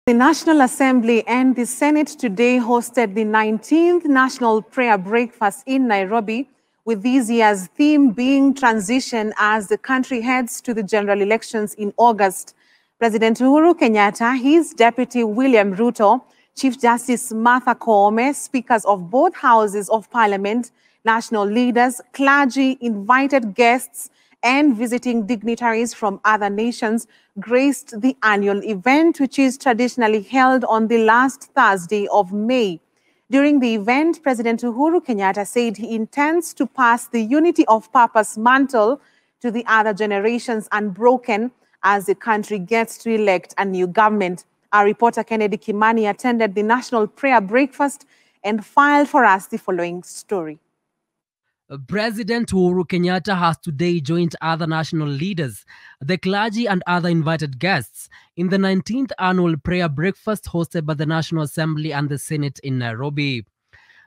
The National Assembly and the Senate today hosted the 19th National Prayer Breakfast in Nairobi, with this year's theme being transition as the country heads to the general elections in August. President Uhuru Kenyatta, his deputy William Ruto, Chief Justice Martha Koome, speakers of both houses of parliament, national leaders, clergy, invited guests, and visiting dignitaries from other nations graced the annual event, which is traditionally held on the last Thursday of May. During the event, President Uhuru Kenyatta said he intends to pass the unity of purpose mantle to the other generations unbroken as the country gets to elect a new government. Our reporter Kennedy Kimani attended the National Prayer Breakfast and filed for us the following story. President Uhuru Kenyatta has today joined other national leaders, the clergy and other invited guests in the 19th annual prayer breakfast hosted by the National Assembly and the Senate in Nairobi.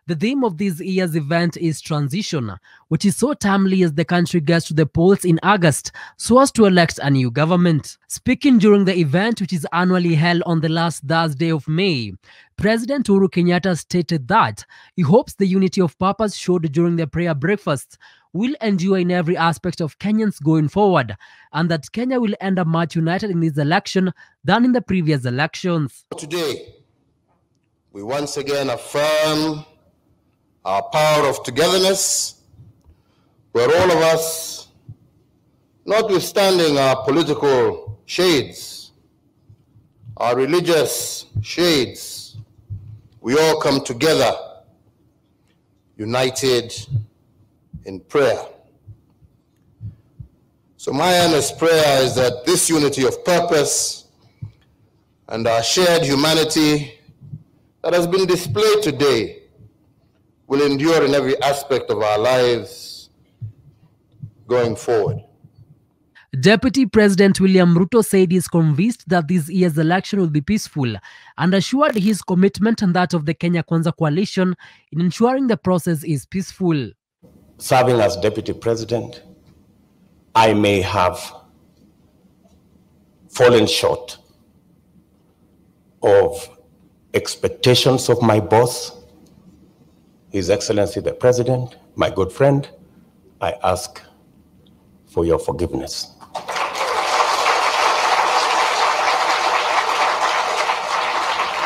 The theme of this year's event is transition, which is so timely as the country gets to the polls in August so as to elect a new government. Speaking during the event, which is annually held on the last Thursday of May, President Uhuru Kenyatta stated that he hopes the unity of purpose showed during the prayer breakfast will endure in every aspect of Kenyans going forward, and that Kenya will end up much united in this election than in the previous elections. Today, we once again affirm our power of togetherness, where all of us, notwithstanding our political shades, our religious shades, we all come together, united in prayer. So my earnest prayer is that this unity of purpose and our shared humanity that has been displayed today will endure in every aspect of our lives going forward. Deputy President William Ruto said he is convinced that this year's election will be peaceful and assured his commitment and that of the Kenya Kwanza coalition in ensuring the process is peaceful. Serving as Deputy President, I may have fallen short of expectations of my boss, His Excellency the President, my good friend. I ask for your forgiveness.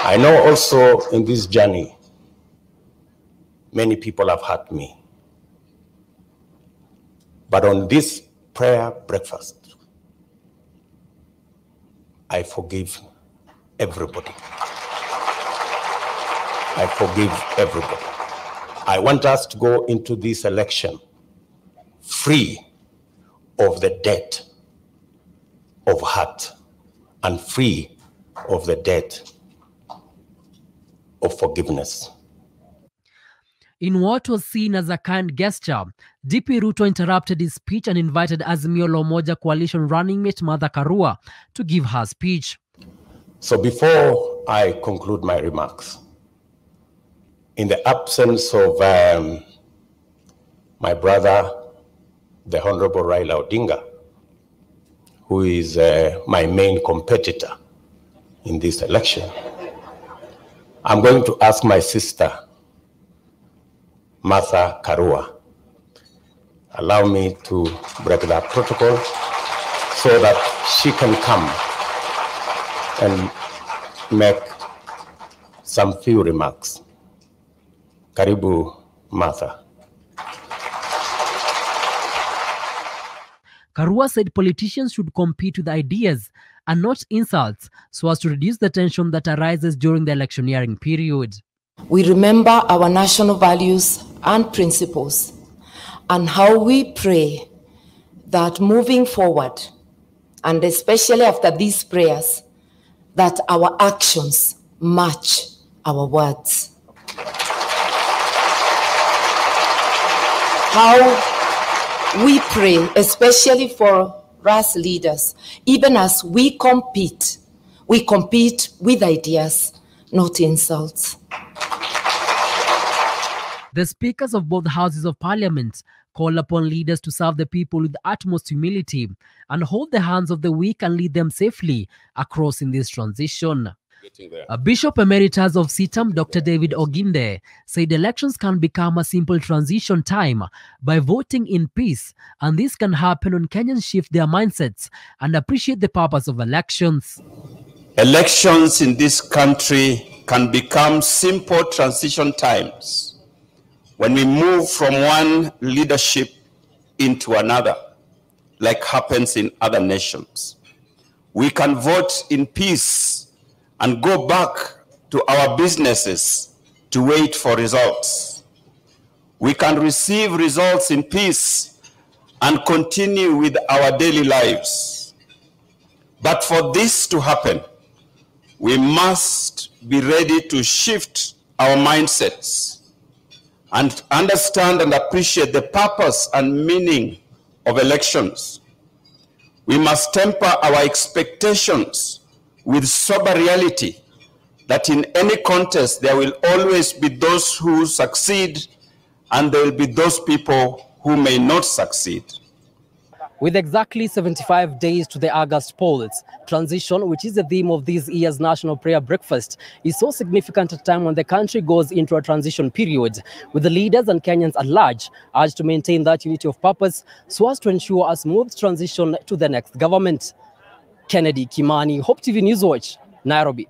I know also in this journey, many people have hurt me. But on this prayer breakfast, I forgive everybody. I forgive everybody. I want us to go into this election free of the debt of hurt and free of the debt of forgiveness. In what was seen as a kind gesture, DP Ruto interrupted his speech and invited Azimio la Umoja coalition running mate Martha Karua to give her speech. So before I conclude my remarks, in the absence of my brother, the Honorable Raila Odinga, who is my main competitor in this election, I'm going to ask my sister, Martha Karua, allow me to break that protocol so that she can come and make some few remarks. Karibu, Martha. Karua said politicians should compete with ideas and not insults so as to reduce the tension that arises during the electioneering period. We remember our national values and principles and how we pray that moving forward, and especially after these prayers, that our actions match our words. How we pray, especially for us leaders, even as we compete with ideas, not insults. The speakers of both houses of parliament call upon leaders to serve the people with utmost humility and hold the hands of the weak and lead them safely across in this transition. Bishop Emeritus of CITAM, Dr. David Oginde, said elections can become a simple transition time by voting in peace, and this can happen when Kenyans shift their mindsets and appreciate the purpose of elections. Elections in this country can become simple transition times when we move from one leadership into another, like happens in other nations. We can vote in peace and go back to our businesses to wait for results. We can receive results in peace and continue with our daily lives. But for this to happen, we must be ready to shift our mindsets and understand and appreciate the purpose and meaning of elections. We must temper our expectations with sober reality that in any contest there will always be those who succeed and there will be those people who may not succeed. With exactly 75 days to the August polls, transition, which is the theme of this year's National Prayer Breakfast, is so significant at a time when the country goes into a transition period, with the leaders and Kenyans at large urged to maintain that unity of purpose so as to ensure a smooth transition to the next government. Kennedy Kimani, Hope TV Newswatch, Nairobi.